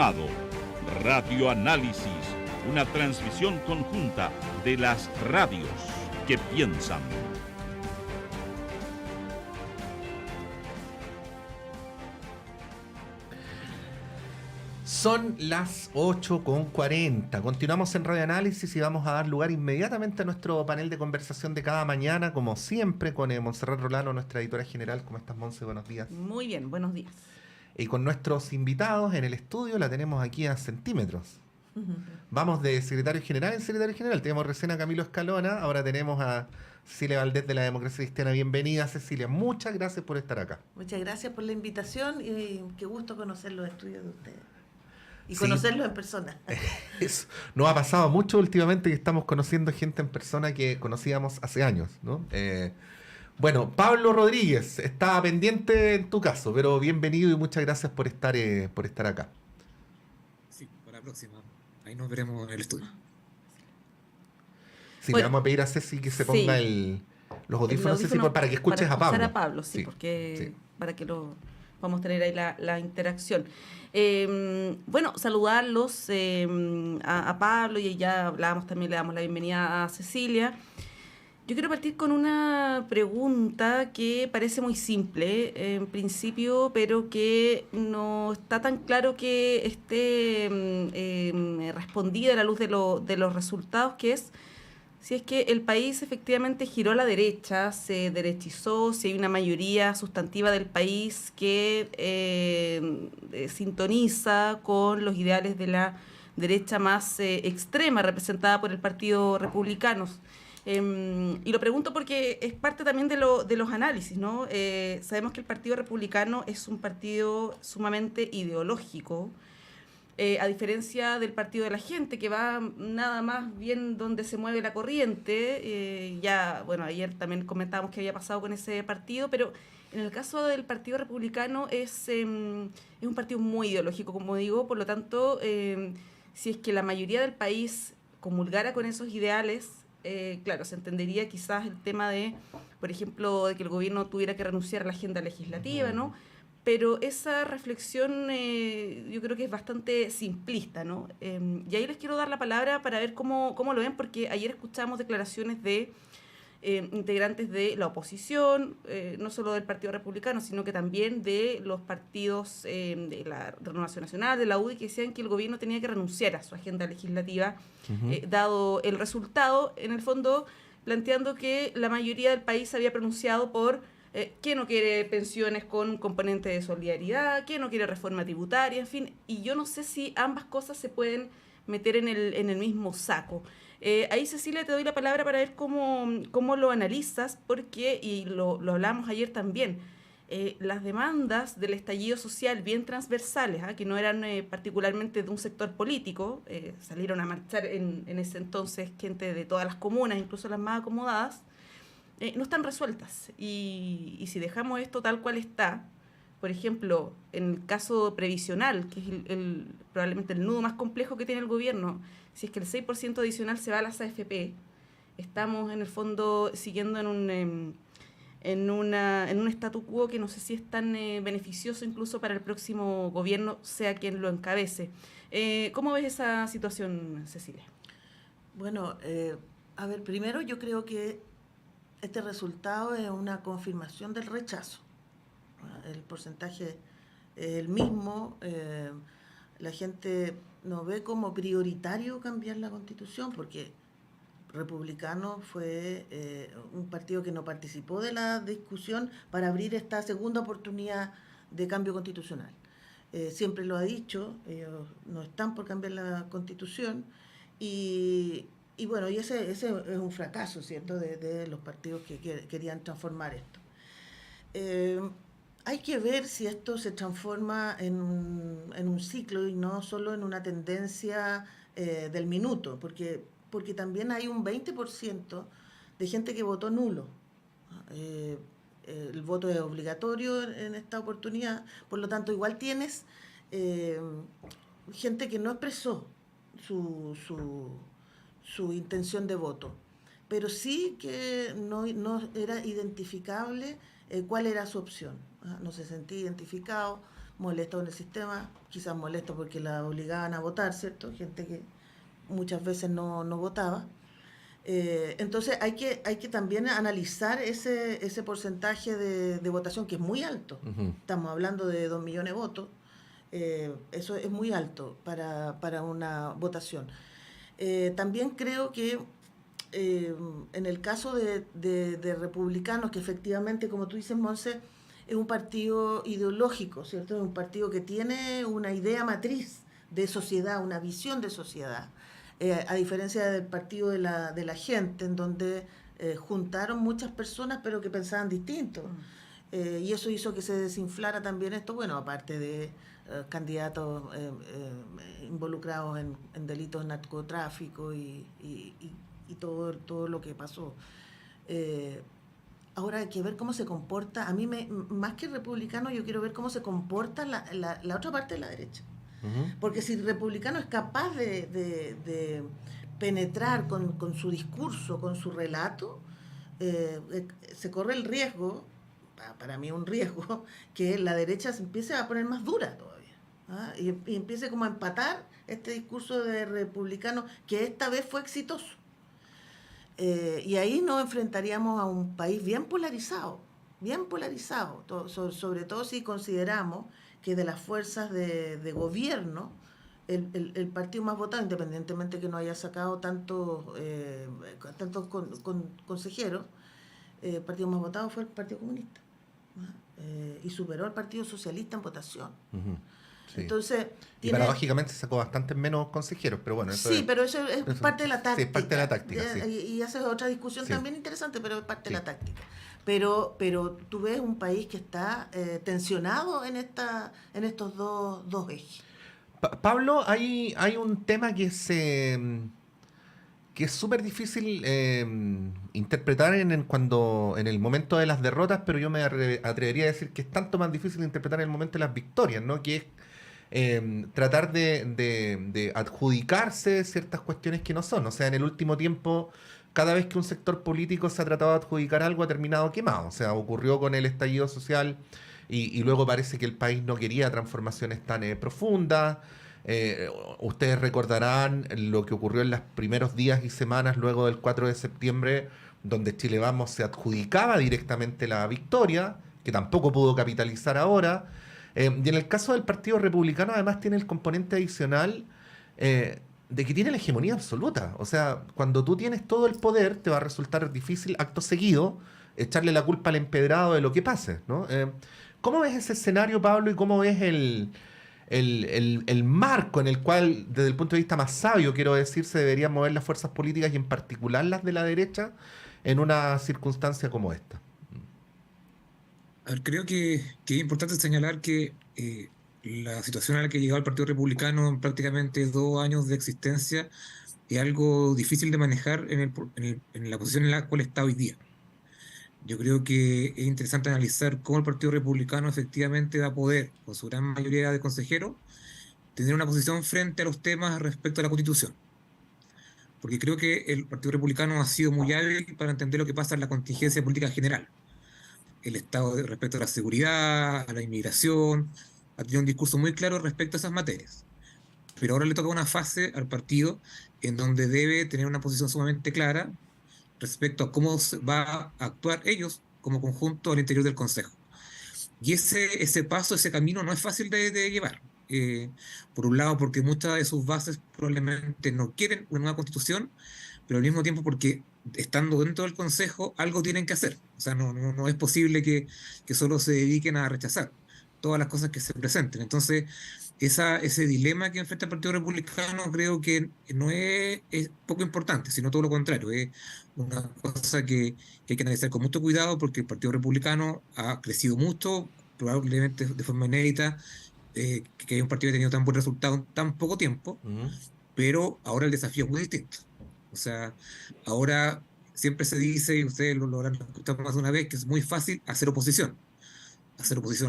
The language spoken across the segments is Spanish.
informado. Radioanálisis, una transmisión conjunta de las radios que piensan. Son las 8:40. Continuamos en Radioanálisis y vamos a dar lugar inmediatamente a nuestro panel de conversación de cada mañana, como siempre, con Montserrat Rolano, nuestra editora general. ¿Cómo estás, Monse? Buenos días. Muy bien, buenos días. Y con nuestros invitados en el estudio, la tenemos aquí a centímetros. Vamos de secretario general en secretario general. Tenemos recién a Camilo Escalona, ahora tenemos a Cecilia Valdés de la Democracia Cristiana. Bienvenida, Cecilia. Muchas gracias por estar acá. Muchas gracias por la invitación y qué gusto conocer los estudios de ustedes. Y conocerlos en persona. Eso. Nos ha pasado mucho últimamente que estamos conociendo gente en persona que conocíamos hace años, ¿no? Bueno, Pablo Rodríguez, estaba pendiente en tu caso, pero bienvenido y muchas gracias por estar acá. Sí, para la próxima. Ahí nos veremos en el estudio. Sí, le vamos a pedir a Ceci que se ponga los audífonos, Ceci, para que escuches a Pablo. Para Pablo, sí, porque para que lo vamos a tener ahí la interacción. Bueno, saludarlos a Pablo, y ya hablábamos también, le damos la bienvenida a Cecilia. Yo quiero partir con una pregunta que parece muy simple en principio, pero que no está tan claro que esté respondida a la luz de los resultados, que es si es que el país efectivamente giró a la derecha, se derechizó, si hay una mayoría sustantiva del país que sintoniza con los ideales de la derecha más extrema, representada por el Partido Republicano. Y lo pregunto porque es parte también de los análisis, ¿no? Sabemos que el Partido Republicano es un partido sumamente ideológico, a diferencia del Partido de la Gente, que va nada más bien donde se mueve la corriente. Ayer también comentábamos qué había pasado con ese partido, pero en el caso del Partido Republicano es un partido muy ideológico, como digo. Por lo tanto, si es que la mayoría del país comulgara con esos ideales, claro, se entendería quizás el tema de, por ejemplo, de que el gobierno tuviera que renunciar a la agenda legislativa, ¿no? Pero esa reflexión yo creo que es bastante simplista, ¿no? Y ahí les quiero dar la palabra para ver cómo lo ven, porque ayer escuchamos declaraciones de integrantes de la oposición, no solo del Partido Republicano, sino que también de los partidos de la Renovación Nacional, de la UDI, que decían que el gobierno tenía que renunciar a su agenda legislativa, dado el resultado, en el fondo planteando que la mayoría del país había pronunciado por que no quiere pensiones con un componente de solidaridad, que no quiere reforma tributaria, en fin, y yo no sé si ambas cosas se pueden meter en el mismo saco. Ahí, Cecilia, te doy la palabra para ver cómo lo analizas, porque, y lo hablamos ayer también, las demandas del estallido social bien transversales, que no eran particularmente de un sector político, salieron a marchar en ese entonces gente de todas las comunas, incluso las más acomodadas, no están resueltas. Y si dejamos esto tal cual está, por ejemplo, en el caso previsional, que es probablemente el nudo más complejo que tiene el gobierno, si es que el 6% adicional se va a las AFP, estamos en el fondo siguiendo en un statu quo que no sé si es tan beneficioso incluso para el próximo gobierno, sea quien lo encabece. ¿Cómo ves esa situación, Cecilia? Bueno, a ver, primero yo creo que este resultado es una confirmación del rechazo. El porcentaje es el mismo. La gente no ve como prioritario cambiar la Constitución, porque Republicano fue un partido que no participó de la discusión para abrir esta segunda oportunidad de cambio constitucional. Siempre lo ha dicho, ellos no están por cambiar la Constitución, y bueno, y ese es un fracaso, ¿cierto?, de los partidos que querían transformar esto. Hay que ver si esto se transforma en un ciclo y no solo en una tendencia del minuto, porque también hay un 20% de gente que votó nulo. El voto es obligatorio en esta oportunidad, por lo tanto igual tienes gente que no expresó su intención de voto, pero sí que no era identificable cuál era su opción. No se sentía identificado. molestos con el sistema, quizás molestos porque la obligaban a votar, ¿cierto? Gente que muchas veces no votaba. Entonces hay que también analizar ese porcentaje de votación que es muy alto. Estamos hablando de 2 millones de votos. Eso es muy alto para una votación. También creo que en el caso de republicanos, que efectivamente, como tú dices, Monse, es un partido ideológico, ¿cierto? Es un partido que tiene una idea matriz de sociedad, una visión de sociedad, a diferencia del partido de la gente, en donde juntaron muchas personas pero que pensaban distinto. Y eso hizo que se desinflara también esto, bueno, aparte de candidatos involucrados en delitos de narcotráfico y todo lo que pasó. Ahora hay que ver cómo se comporta. A mí, más que republicano, yo quiero ver cómo se comporta la otra parte de la derecha. Porque si el republicano es capaz de penetrar con su discurso, con su relato, se corre el riesgo, para mí un riesgo, que la derecha se empiece a poner más dura todavía, ¿ah? Y empiece como a empatar este discurso de republicano que esta vez fue exitoso. Y ahí nos enfrentaríamos a un país bien polarizado, sobre todo si consideramos que de las fuerzas de gobierno, el partido más votado, independientemente que no haya sacado tantos consejeros, el partido más votado fue el Partido Comunista, ¿no? Y superó al Partido Socialista en votación. Sí. Entonces, y paradójicamente sacó bastantes menos consejeros, pero bueno, pero eso es parte de la táctica. Sí, es parte de la táctica, sí. Y hace otra discusión también interesante, pero es parte de la táctica. Pero tú ves un país que está tensionado en estos dos ejes. Pablo, hay un tema que es súper difícil interpretar en el momento de las derrotas, pero yo me atrevería a decir que es tanto más difícil interpretar en el momento de las victorias, ¿no? Que es tratar de adjudicarse ciertas cuestiones que no son. O sea, en el último tiempo, cada vez que un sector político se ha tratado de adjudicar algo, ha terminado quemado. O sea, ocurrió con el estallido social y luego parece que el país no quería transformaciones tan profundas. Ustedes recordarán lo que ocurrió en los primeros días y semanas luego del 4 de septiembre, donde Chile Vamos se adjudicaba directamente la victoria, que tampoco pudo capitalizar ahora. Y en el caso del Partido Republicano, además, tiene el componente adicional de que tiene la hegemonía absoluta. O sea, cuando tú tienes todo el poder, te va a resultar difícil, acto seguido, echarle la culpa al empedrado de lo que pase, ¿no? ¿Cómo ves ese escenario, Pablo, y cómo ves el marco en el cual, desde el punto de vista más sabio, quiero decir, se deberían mover las fuerzas políticas y en particular las de la derecha en una circunstancia como esta? A ver, creo que es importante señalar que la situación a la que llegó el Partido Republicano en prácticamente 2 años de existencia es algo difícil de manejar en la posición en la cual está hoy día. Yo creo que es interesante analizar cómo el Partido Republicano efectivamente va a poder, con su gran mayoría de consejeros, tener una posición frente a los temas respecto a la Constitución. Porque creo que el Partido Republicano ha sido muy hábil para entender lo que pasa en la contingencia política general. El Estado respecto a la seguridad, a la inmigración, ha tenido un discurso muy claro respecto a esas materias. Pero ahora le toca una fase al partido en donde debe tener una posición sumamente clara respecto a cómo va a actuar ellos como conjunto al interior del Consejo. Y ese paso, ese camino no es fácil de llevar. Por un lado, porque muchas de sus bases probablemente no quieren una nueva constitución, pero al mismo tiempo porque estando dentro del Consejo algo tienen que hacer. O sea, no es posible que solo se dediquen a rechazar todas las cosas que se presenten. Entonces, ese dilema que enfrenta el Partido Republicano creo que no es poco importante, sino todo lo contrario. Es una cosa que hay que analizar con mucho cuidado porque el Partido Republicano ha crecido mucho, probablemente de forma inédita, que hay un partido que ha tenido tan buen resultado en tan poco tiempo, pero ahora el desafío es muy distinto. O sea, ahora siempre se dice, y ustedes lo habrán escuchado más de una vez, que es muy fácil hacer oposición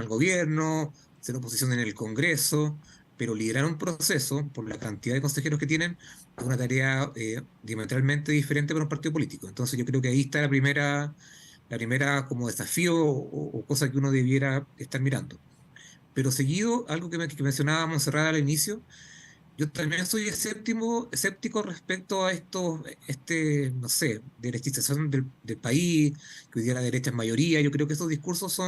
al gobierno, hacer oposición en el Congreso, pero liderar un proceso, por la cantidad de consejeros que tienen, es una tarea diametralmente diferente para un partido político. Entonces yo creo que ahí está la primera como desafío o cosa que uno debiera estar mirando. Pero seguido, algo que mencionaba Montserrat al inicio, yo también soy escéptico respecto a no sé, derechización del país, que hoy día la derecha es mayoría. Yo creo que esos discursos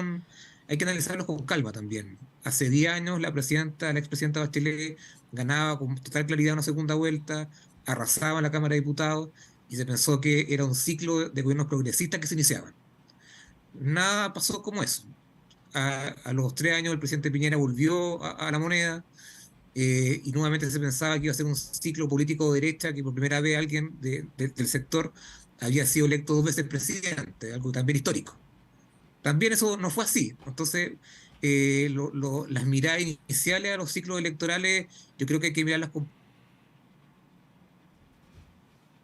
hay que analizarlos con calma también. Hace 10 años la expresidenta Bachelet ganaba con total claridad una segunda vuelta, arrasaba en la Cámara de Diputados y se pensó que era un ciclo de gobiernos progresistas que se iniciaban. Nada pasó como eso. A los 3 años el presidente Piñera volvió a la moneda, y nuevamente se pensaba que iba a ser un ciclo político de derecha, que por primera vez alguien del sector había sido electo 2 veces presidente, algo también histórico. También eso no fue así. Entonces, las miradas iniciales a los ciclos electorales, yo creo que hay que mirarlas con...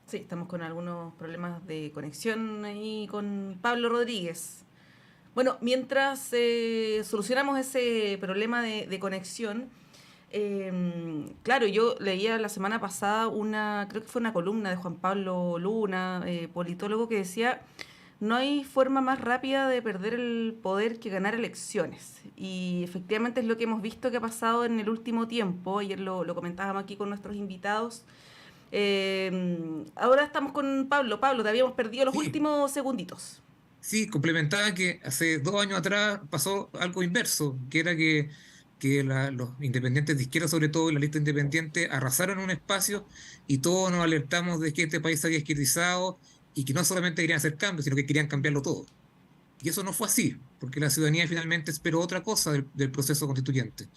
Sí, estamos con algunos problemas de conexión ahí con Pablo Rodríguez. Bueno, mientras solucionamos ese problema de conexión, claro, yo leía la semana pasada creo que fue una columna de Juan Pablo Luna, politólogo, que decía: no hay forma más rápida de perder el poder que ganar elecciones. Y efectivamente es lo que hemos visto que ha pasado en el último tiempo. Ayer lo comentábamos aquí con nuestros invitados. Ahora estamos con Pablo. Pablo, te habíamos perdido los Sí, últimos segunditos. sí, complementaba que hace 2 años atrás pasó algo inverso, que era que los independientes de izquierda, sobre todo, y la lista independiente, arrasaron un espacio y todos nos alertamos de que este país se había izquierdizado y que no solamente querían hacer cambios, sino que querían cambiarlo todo. Y eso no fue así, porque la ciudadanía finalmente esperó otra cosa del proceso constituyente.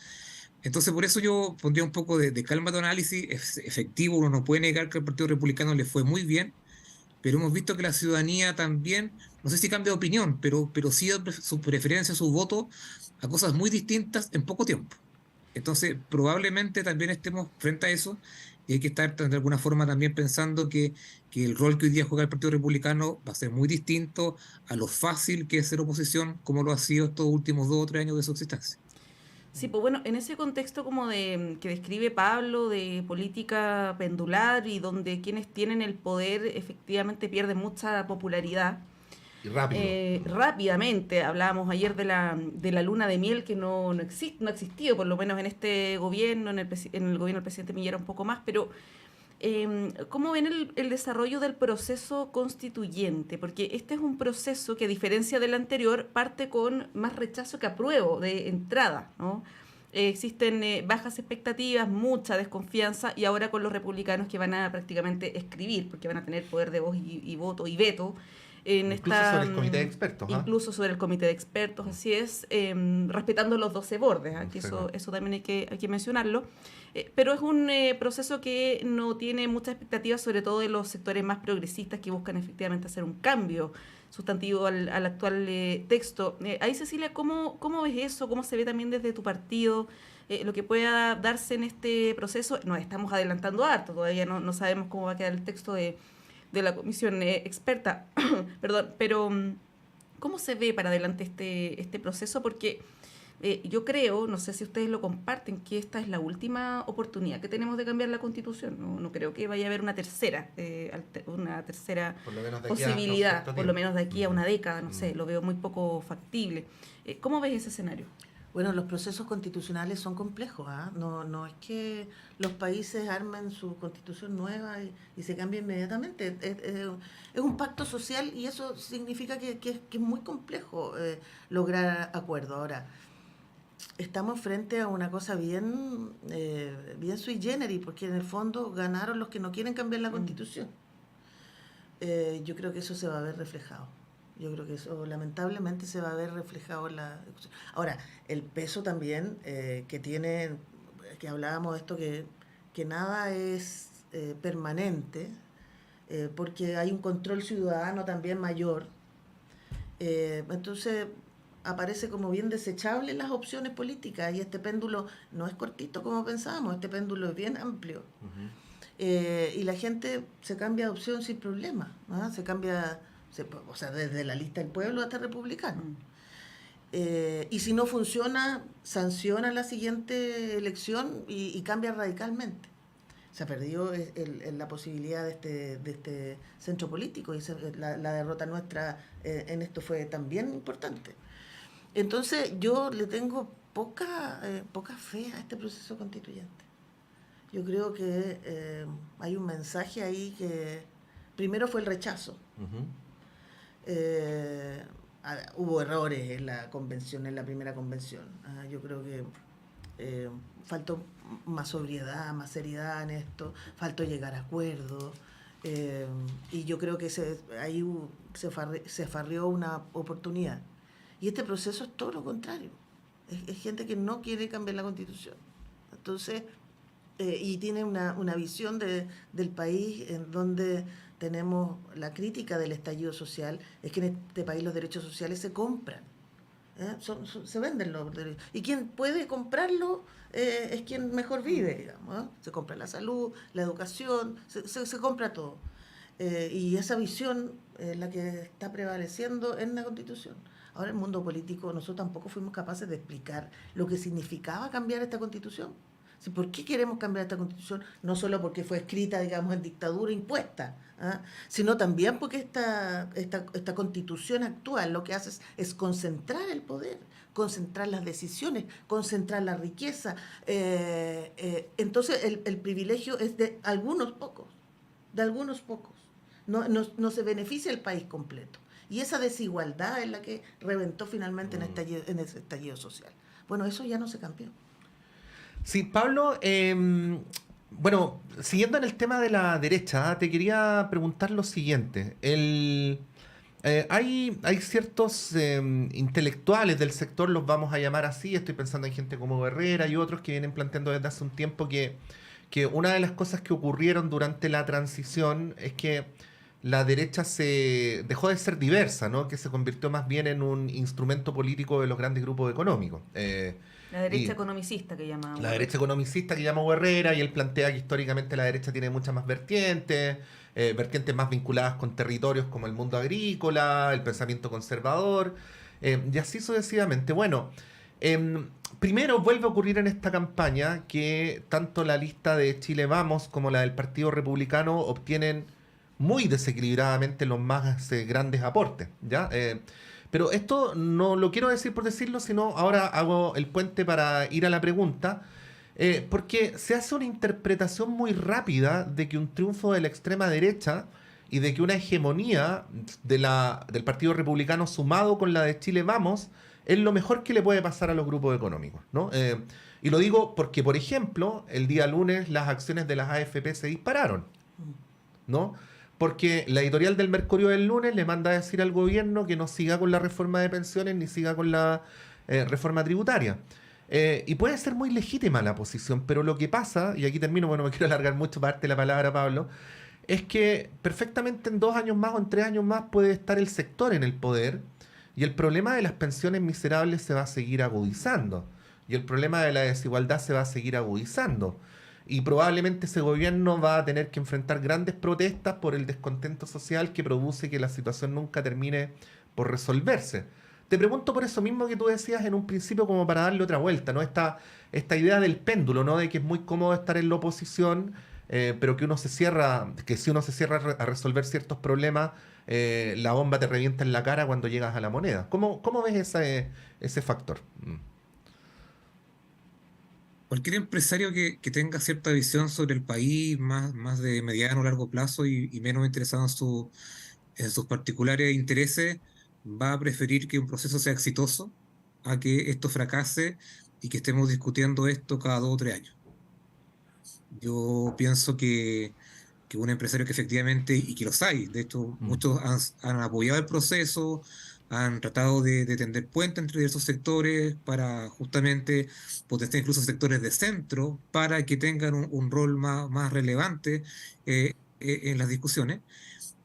Entonces, por eso yo pondría un poco de calma de análisis. Es efectivo, uno no puede negar que al Partido Republicano le fue muy bien, pero hemos visto que la ciudadanía también, no sé si cambia de opinión, pero sí da su preferencia, su voto a cosas muy distintas en poco tiempo. Entonces, probablemente también estemos frente a eso y hay que estar de alguna forma también pensando que el rol que hoy día juega el Partido Republicano va a ser muy distinto a lo fácil que es ser oposición, como lo ha sido estos últimos 2 o 3 años de su existencia. Sí, pues bueno, en ese contexto como que describe Pablo, de política pendular y donde quienes tienen el poder efectivamente pierden mucha popularidad. Y rápido. Rápidamente, hablábamos ayer de la luna de miel que no ha existido, por lo menos en este gobierno, en el gobierno del presidente Piñera un poco más, pero ¿cómo ven el desarrollo del proceso constituyente? Porque este es un proceso que, a diferencia del anterior, parte con más rechazo que apruebo de entrada, ¿no? Existen bajas expectativas, mucha desconfianza, y ahora con los republicanos que van a prácticamente escribir, porque van a tener poder de voz y voto y veto. Incluso sobre el comité de expertos. Incluso sobre el comité de expertos, así es, respetando los 12 bordes, que eso también hay que mencionarlo. Pero es un proceso que no tiene muchas expectativas, sobre todo de los sectores más progresistas que buscan efectivamente hacer un cambio sustantivo al actual texto. Ahí, Cecilia, ¿cómo ves eso? ¿Cómo se ve también desde tu partido lo que pueda darse en este proceso? Nos estamos adelantando harto, todavía no sabemos cómo va a quedar el texto de la comisión experta, perdón, pero ¿cómo se ve para adelante este proceso? Porque yo creo, no sé si ustedes lo comparten, que esta es la última oportunidad que tenemos de cambiar la Constitución. No creo que vaya a haber una tercera Por lo menos de aquí posibilidad, a por lo menos de aquí a una década, no sé, lo veo muy poco factible. ¿Cómo ves ese escenario? Bueno, los procesos constitucionales son complejos, ¿ah? No es que los países armen su constitución nueva y se cambie inmediatamente. Es un pacto social y eso significa que es muy complejo lograr acuerdo. Ahora, estamos frente a una cosa bien sui generis, porque en el fondo ganaron los que no quieren cambiar la constitución. Yo creo que eso se va a ver reflejado. Yo creo que eso lamentablemente se va a ver reflejado en la discusión. Ahora, el peso también que tiene, que hablábamos de esto, que nada es permanente, porque hay un control ciudadano también mayor. Entonces aparece como bien desechable las opciones políticas y este péndulo no es cortito como pensábamos, este péndulo es bien amplio. Y la gente se cambia de opción sin problema, ¿no? Se cambia... o sea, desde la lista del pueblo hasta republicano. Y si no funciona, sanciona la siguiente elección y cambia radicalmente. Se perdió la posibilidad de este centro político y la derrota nuestra en esto fue también importante. Entonces yo le tengo poca fe a este proceso constituyente. Yo creo que hay un mensaje ahí que primero fue el rechazo. Ujú. Hubo errores en la convención, en la primera convención. Yo creo que faltó más sobriedad, más seriedad en esto, faltó llegar a acuerdos. Y yo creo que ahí se farrió una oportunidad. Y este proceso es todo lo contrario. Es gente que no quiere cambiar la Constitución. Entonces, y tiene una visión del país en donde tenemos la crítica del estallido social, es que en este país los derechos sociales se compran. Se venden los derechos. Y quien puede comprarlo es quien mejor vive, digamos. Se compra la salud, la educación, se compra todo. Y esa visión es la que está prevaleciendo en la Constitución. Ahora el mundo político, nosotros tampoco fuimos capaces de explicar lo que significaba cambiar esta Constitución. ¿Por qué queremos cambiar esta Constitución? No solo porque fue escrita, digamos, en dictadura impuesta, sino también porque esta Constitución actual lo que hace es concentrar el poder, concentrar las decisiones, concentrar la riqueza. Entonces el privilegio es de algunos pocos, No se beneficia el país completo. Y esa desigualdad es la que reventó finalmente en ese estallido social. Bueno, eso ya no se cambió. Sí, Pablo, bueno, siguiendo en el tema de la derecha, te quería preguntar lo siguiente. Hay ciertos intelectuales del sector, los vamos a llamar así, estoy pensando en gente como Herrera y otros que vienen planteando desde hace un tiempo que una de las cosas que ocurrieron durante la transición es que la derecha se dejó de ser diversa, ¿no? Que se convirtió más bien en un instrumento político de los grandes grupos económicos. La derecha economicista que llama. La derecha economicista que llama Herrera, y él plantea que históricamente la derecha tiene muchas más vertientes más vinculadas con territorios como el mundo agrícola, el pensamiento conservador, y así sucesivamente. Bueno, primero vuelve a ocurrir en esta campaña que tanto la lista de Chile Vamos como la del Partido Republicano obtienen muy desequilibradamente los más grandes aportes, ¿ya? Pero esto no lo quiero decir por decirlo, sino ahora hago el puente para ir a la pregunta, porque se hace una interpretación muy rápida de que un triunfo de la extrema derecha y de que una hegemonía del Partido Republicano sumado con la de Chile Vamos es lo mejor que le puede pasar a los grupos económicos, ¿no? Y lo digo porque, por ejemplo, el día lunes las acciones de las AFP se dispararon, ¿no? Porque la editorial del Mercurio del lunes le manda a decir al gobierno que no siga con la reforma de pensiones ni siga con la reforma tributaria. Y puede ser muy legítima la posición, pero lo que pasa, y aquí termino, bueno, me quiero alargar mucho para darte la palabra, Pablo, es que perfectamente en 2 años más o en 3 años más puede estar el sector en el poder y el problema de las pensiones miserables se va a seguir agudizando y el problema de la desigualdad se va a seguir agudizando. Y probablemente ese gobierno va a tener que enfrentar grandes protestas por el descontento social que produce que la situación nunca termine por resolverse. Te pregunto por eso mismo que tú decías en un principio, como para darle otra vuelta, ¿no? Esta idea del péndulo, ¿no? De que es muy cómodo estar en la oposición, pero que si uno se cierra a resolver ciertos problemas, la bomba te revienta en la cara cuando llegas a la moneda. ¿Cómo ves ese factor? Cualquier empresario que tenga cierta visión sobre el país, más de mediano o largo plazo y menos interesado en sus particulares intereses, va a preferir que un proceso sea exitoso a que esto fracase y que estemos discutiendo esto cada 2 o 3 años. Yo pienso que un empresario que efectivamente, y que los hay, de hecho, muchos han apoyado el proceso, han tratado de tender puentes entre diversos sectores para justamente potenciar incluso sectores de centro para que tengan un rol más relevante en las discusiones.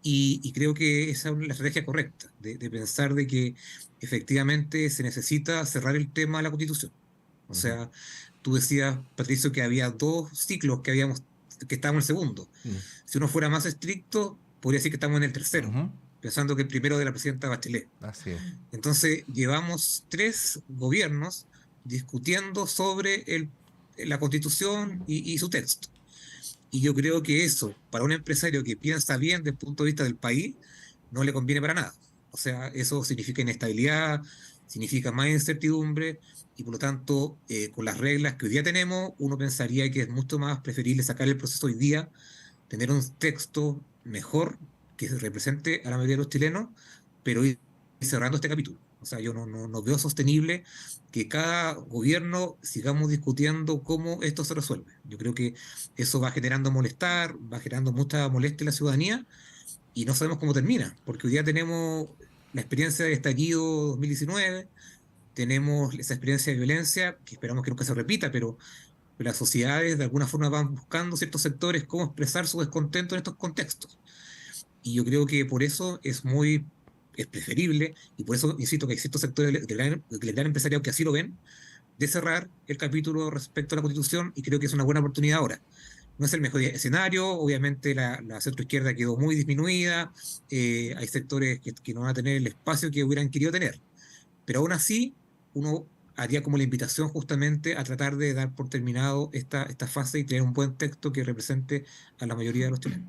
Y creo que esa es la estrategia correcta, de pensar de que efectivamente se necesita cerrar el tema de la Constitución. O sea, tú decías, Patricio, que había 2 ciclos que estábamos en el segundo. Si uno fuera más estricto, podría decir que estamos en el tercero, pensando que el primero de la presidenta Bachelet. Así es. Entonces, llevamos 3 gobiernos discutiendo sobre la Constitución y su texto. Y yo creo que eso, para un empresario que piensa bien desde el punto de vista del país, no le conviene para nada. O sea, eso significa inestabilidad, significa más incertidumbre y por lo tanto, con las reglas que hoy día tenemos, uno pensaría que es mucho más preferible sacar el proceso hoy día, tener un texto mejor que represente a la mayoría de los chilenos, pero ir cerrando este capítulo. O sea, yo no veo sostenible que cada gobierno sigamos discutiendo cómo esto se resuelve. Yo creo que eso va generando molestar, va generando mucha molestia en la ciudadanía y no sabemos cómo termina, porque hoy día tenemos la experiencia del estallido 2019, tenemos esa experiencia de violencia, que esperamos que nunca se repita, pero las sociedades de alguna forma van buscando ciertos sectores cómo expresar su descontento en estos contextos. Y yo creo que por eso es preferible, y por eso insisto que hay ciertos sectores del gran empresariado que así lo ven, de cerrar el capítulo respecto a la Constitución, y creo que es una buena oportunidad ahora. No es el mejor escenario, obviamente la centroizquierda quedó muy disminuida, hay sectores que no van a tener el espacio que hubieran querido tener, pero aún así uno haría como la invitación justamente a tratar de dar por terminado esta fase y tener un buen texto que represente a la mayoría de los chilenos.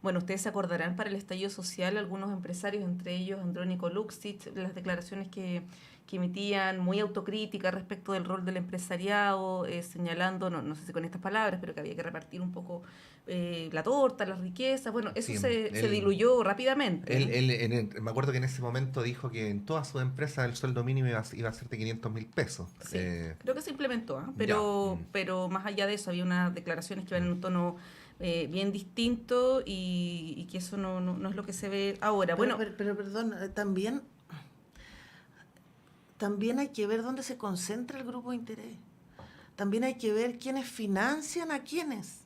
Bueno, ustedes se acordarán para el estallido social, algunos empresarios, entre ellos Andrónico Luksic, las declaraciones que emitían muy autocríticas respecto del rol del empresariado, señalando, no sé si con estas palabras, pero que había que repartir un poco la torta, las riquezas. Bueno, eso Sí, se diluyó rápidamente. Me acuerdo que en ese momento dijo que en todas sus empresas el sueldo mínimo iba a ser de 500.000 pesos. Sí, creo que se implementó, pero más allá de eso había unas declaraciones que iban en un tono bien distinto y que eso no es lo que se ve ahora. Pero perdón, también hay que ver dónde se concentra el grupo de interés. También hay que ver quiénes financian a quiénes.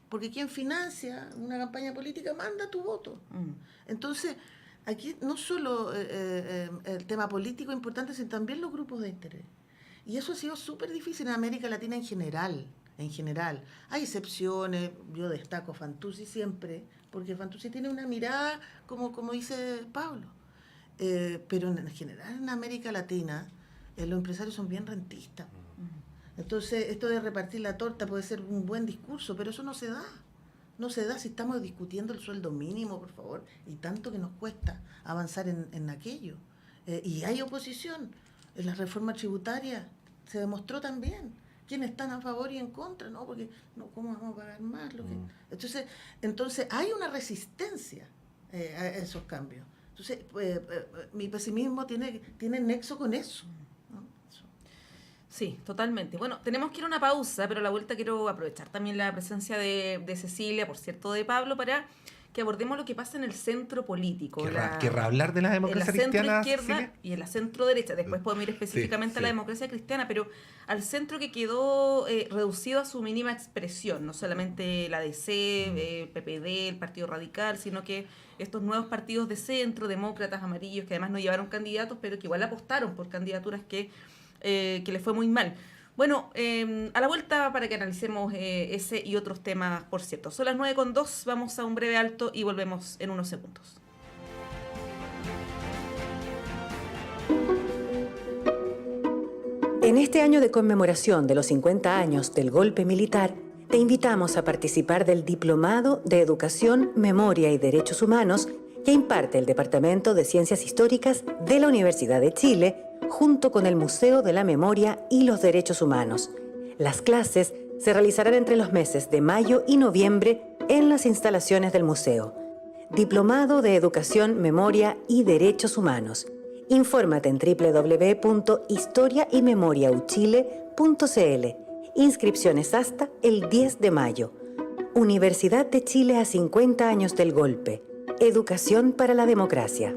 Porque quien financia una campaña política manda tu voto. Entonces, aquí no solo el tema político es importante, sino también los grupos de interés. Y eso ha sido súper difícil en América Latina en general. Hay excepciones, yo destaco Fantuzzi siempre, porque Fantuzzi tiene una mirada, como dice Pablo. Pero en general en América Latina los empresarios son bien rentistas. Entonces, esto de repartir la torta puede ser un buen discurso, pero eso no se da. No se da si estamos discutiendo el sueldo mínimo, por favor, y tanto que nos cuesta avanzar en aquello. Y hay oposición. En la reforma tributaria se demostró también quiénes están a favor y en contra, ¿no? Porque, ¿cómo vamos a pagar más? Entonces, hay una resistencia a esos cambios. Entonces, mi pesimismo tiene nexo con eso, ¿no? Sí, totalmente. Bueno, tenemos que ir a una pausa, pero a la vuelta quiero aprovechar también la presencia de Cecilia, por cierto, de Pablo, para que abordemos lo que pasa en el centro político. ¿Querrá hablar de la democracia cristiana? En la centro-izquierda y en la centro-derecha. Después podemos ir específicamente a la democracia cristiana, pero al centro que quedó reducido a su mínima expresión, no solamente la DC, el PPD, el Partido Radical, sino que estos nuevos partidos de centro, demócratas, amarillos, que además no llevaron candidatos, pero que igual apostaron por candidaturas que les fue muy mal. Bueno, a la vuelta para que analicemos ese y otros temas, por cierto. Son las 9:02, vamos a un breve alto y volvemos en unos segundos. En este año de conmemoración de los 50 años del golpe militar, te invitamos a participar del Diplomado de Educación, Memoria y Derechos Humanos que imparte el Departamento de Ciencias Históricas de la Universidad de Chile, junto con el Museo de la Memoria y los Derechos Humanos. Las clases se realizarán entre los meses de mayo y noviembre en las instalaciones del museo. Diplomado de Educación, Memoria y Derechos Humanos. Infórmate en www.historiaymemoriauchile.cl. Inscripciones hasta el 10 de mayo. Universidad de Chile a 50 años del golpe. Educación para la democracia.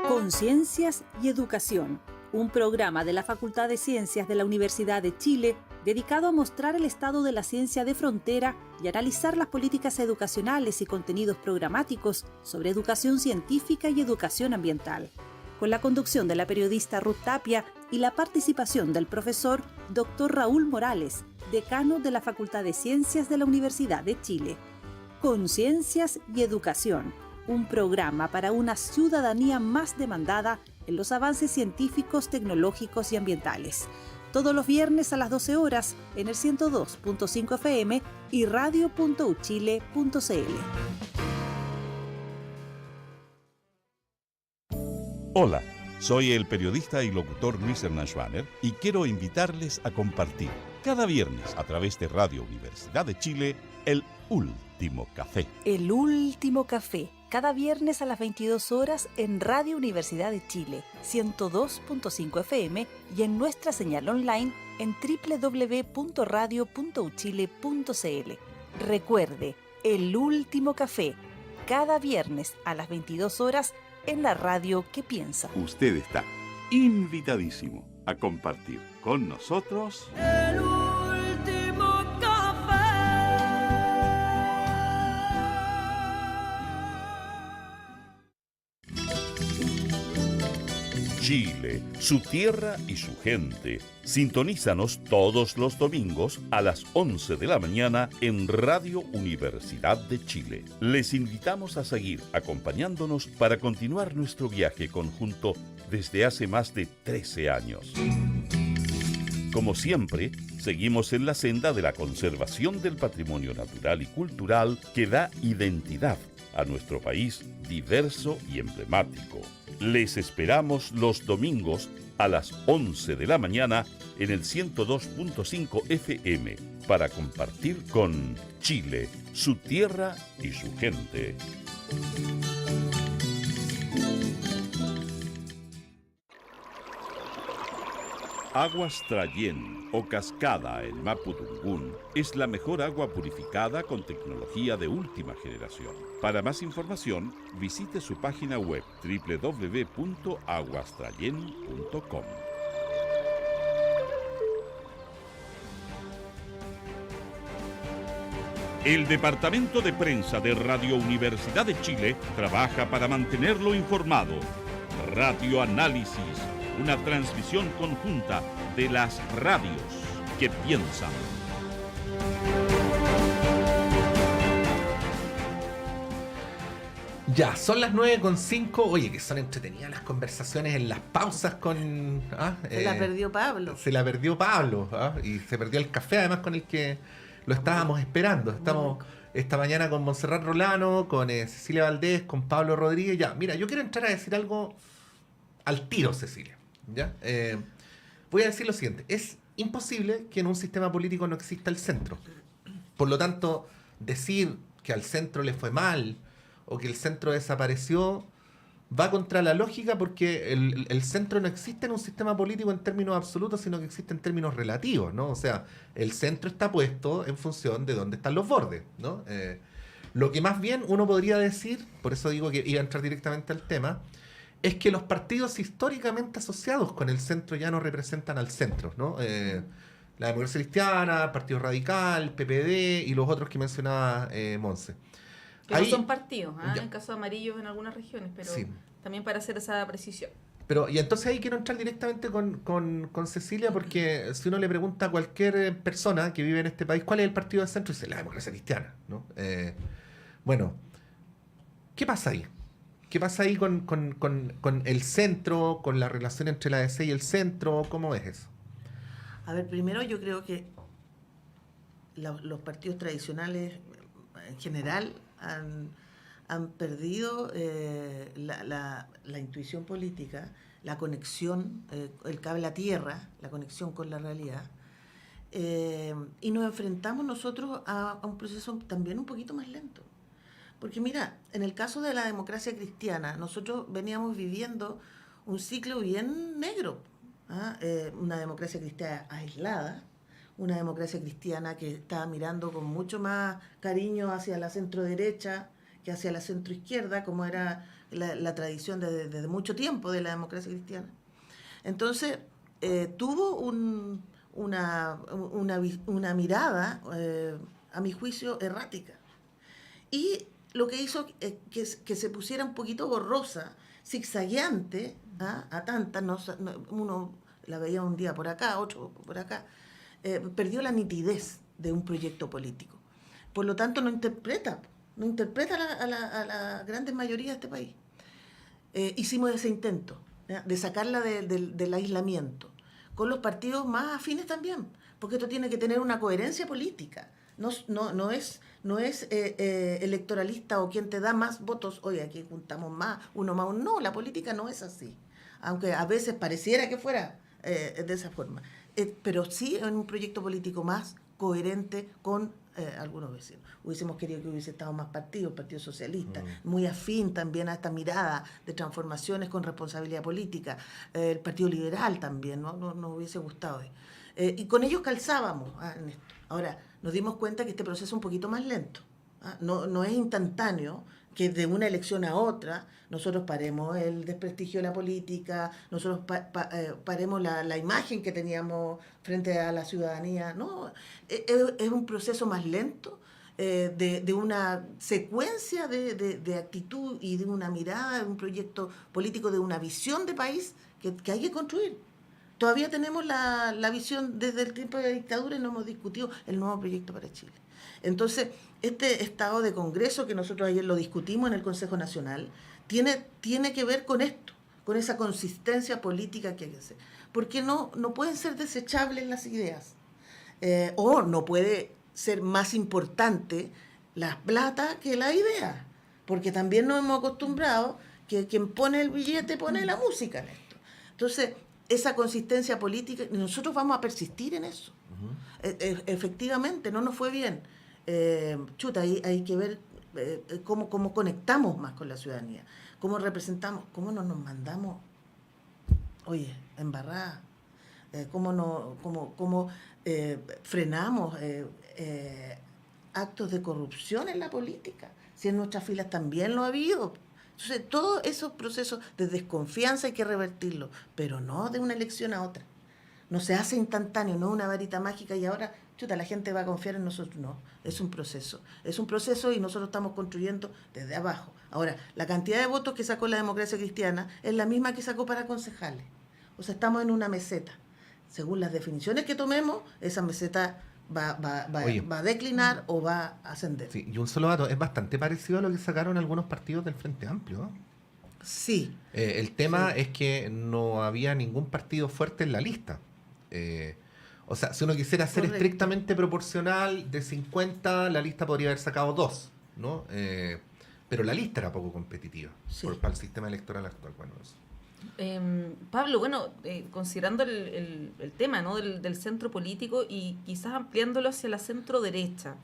Conciencias y Educación, un programa de la Facultad de Ciencias de la Universidad de Chile dedicado a mostrar el estado de la ciencia de frontera y analizar las políticas educacionales y contenidos programáticos sobre educación científica y educación ambiental, con la conducción de la periodista Ruth Tapia y la participación del profesor Dr. Raúl Morales, decano de la Facultad de Ciencias de la Universidad de Chile. Conciencias y Educación, un programa para una ciudadanía más demandada en los avances científicos, tecnológicos y ambientales. Todos los viernes a las 12 horas en el 102.5 FM y radio.uchile.cl. Hola, soy el periodista y locutor Luis Hernán Schwaner y quiero invitarles a compartir cada viernes a través de Radio Universidad de Chile el Último Café. El Último Café, cada viernes a las 22 horas en Radio Universidad de Chile, 102.5 FM y en nuestra señal online en www.radio.uchile.cl. Recuerde, El Último Café, cada viernes a las 22 horas en la radio que piensa. Usted está invitadísimo a compartir con nosotros El Último Café. Chile, su tierra y su gente. Sintonízanos todos los domingos a las 11 de la mañana en Radio Universidad de Chile. Les invitamos a seguir acompañándonos para continuar nuestro viaje conjunto desde hace más de 13 años. Como siempre, seguimos en la senda de la conservación del patrimonio natural y cultural que da identidad a nuestro país diverso y emblemático. Les esperamos los domingos a las 11 de la mañana en el 102.5 FM para compartir con Chile, su tierra y su gente. Aguas Trayén o Cascada en Mapudungún es la mejor agua purificada con tecnología de última generación. Para más información, visite su página web www.aguastrayen.com. El Departamento de Prensa de Radio Universidad de Chile trabaja para mantenerlo informado. Radio Análisis, una transmisión conjunta de las radios que piensan. Ya, son las 9:05. Oye, que son entretenidas las conversaciones en las pausas con... Se la perdió Pablo. Se la perdió Pablo, y se perdió el café además con el que lo estábamos esperando. Estamos esta mañana con Montserrat Rolano, con Cecilia Valdés, con Pablo Rodríguez. Ya, mira, yo quiero entrar a decir algo al tiro, Cecilia. ¿Ya? Voy a decir lo siguiente. Es imposible que en un sistema político no exista el centro. Por lo tanto, decir que al centro le fue mal o que el centro desapareció va contra la lógica, porque el centro no existe en un sistema político en términos absolutos, sino que existe en términos relativos, ¿no? O sea, el centro está puesto en función de dónde están los bordes, ¿no? Lo que más bien uno podría decir, por eso digo que iba a entrar directamente al tema, es que los partidos históricamente asociados con el centro ya no representan al centro, ¿no? La Democracia Cristiana, Partido Radical, PPD y los otros que mencionaba Monse. Que Ahí, no son partidos, ya. en caso de amarillos en algunas regiones, pero Sí. también para hacer esa precisión. Pero, y entonces ahí quiero entrar directamente con Cecilia, porque si uno le pregunta a cualquier persona que vive en este país cuál es el partido de centro, dice la Democracia Cristiana, ¿no? Bueno, ¿qué pasa ahí? ¿Qué pasa ahí con el centro, con la relación entre la DC y el centro? ¿Cómo es eso? A ver, primero yo creo que los partidos tradicionales en general han perdido la intuición política, la conexión, el cable a tierra, la conexión con la realidad. Y nos enfrentamos nosotros a un proceso también un poquito más lento. Porque mira, en el caso de la democracia cristiana, nosotros veníamos viviendo un ciclo bien negro. Una democracia cristiana aislada, una democracia cristiana que estaba mirando con mucho más cariño hacia la centro-derecha que hacia la centro-izquierda, como era la tradición desde mucho tiempo de la democracia cristiana. Entonces, tuvo una mirada, a mi juicio, errática. Y lo que hizo que se pusiera un poquito borrosa, zigzagueante, a tantas, uno la veía un día por acá, otro por acá, perdió la nitidez de un proyecto político. Por lo tanto, no interpreta a la gran mayoría de este país. Hicimos ese intento, de sacarla del aislamiento, con los partidos más afines también, porque esto tiene que tener una coherencia política. No es electoralista o quien te da más votos, oye, aquí juntamos más, uno más uno. No, la política no es así, aunque a veces pareciera que fuera de esa forma. Pero sí en un proyecto político más coherente con algunos vecinos. Hubiésemos querido que hubiese estado más partidos, el Partido Socialista, muy afín también a esta mirada de transformaciones con responsabilidad política, el Partido Liberal también, ¿no? Nos hubiese gustado. Y con ellos calzábamos en esto. Ahora, nos dimos cuenta que este proceso es un poquito más lento. No es instantáneo, que de una elección a otra nosotros paremos el desprestigio de la política, nosotros paremos la imagen que teníamos frente a la ciudadanía. No, es un proceso más lento, de una secuencia de actitud y de una mirada, de un proyecto político, de una visión de país que hay que construir. Todavía tenemos la visión desde el tiempo de la dictadura y no hemos discutido el nuevo proyecto para Chile. Entonces, este estado de Congreso que nosotros ayer lo discutimos en el Consejo Nacional, tiene que ver con esto, con esa consistencia política que hay que hacer. Porque no pueden ser desechables las ideas, o no puede ser más importante la plata que la idea, porque también nos hemos acostumbrado que quien pone el billete pone la música en esto. Entonces, esa consistencia política, nosotros vamos a persistir en eso. Efectivamente, no nos fue bien. Hay que ver cómo conectamos más con la ciudadanía, cómo representamos, cómo no nos mandamos, oye, embarrada, cómo frenamos actos de corrupción en la política, si en nuestras filas también lo ha habido. Entonces, todos esos procesos de desconfianza hay que revertirlos, pero no de una elección a otra. No se hace instantáneo, no una varita mágica y ahora, la gente va a confiar en nosotros. No, es un proceso y nosotros estamos construyendo desde abajo. Ahora, la cantidad de votos que sacó la Democracia Cristiana es la misma que sacó para concejales. O sea, estamos en una meseta. Según las definiciones que tomemos, esa meseta va a declinar o va a ascender. Sí, y un solo dato, es bastante parecido a lo que sacaron algunos partidos del Frente Amplio, ¿no? Sí. El tema es que no había ningún partido fuerte en la lista. O sea, si uno quisiera ser estrictamente proporcional de 50, la lista podría haber sacado 2, ¿no? Pero la lista era poco competitiva para el sistema electoral actual. Bueno, eso. Pablo, considerando el tema, ¿no? del centro político y quizás ampliándolo hacia la centro derecha,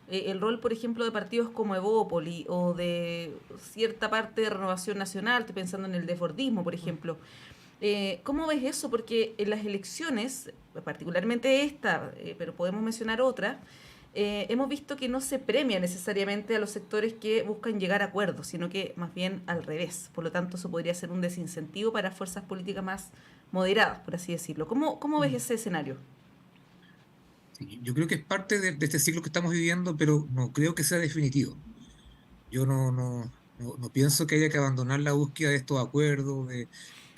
el rol, por ejemplo, de partidos como Evópoli o de cierta parte de Renovación Nacional, estoy pensando en el desbordismo, por ejemplo. ¿Cómo ves eso? Porque en las elecciones, particularmente esta, pero podemos mencionar otras, hemos visto que no se premia necesariamente a los sectores que buscan llegar a acuerdos, sino que más bien al revés. Por lo tanto, eso podría ser un desincentivo para fuerzas políticas más moderadas, por así decirlo. ¿Cómo ves ese escenario? Sí, yo creo que es parte de este ciclo que estamos viviendo, pero no creo que sea definitivo. Yo no pienso que haya que abandonar la búsqueda de estos acuerdos, de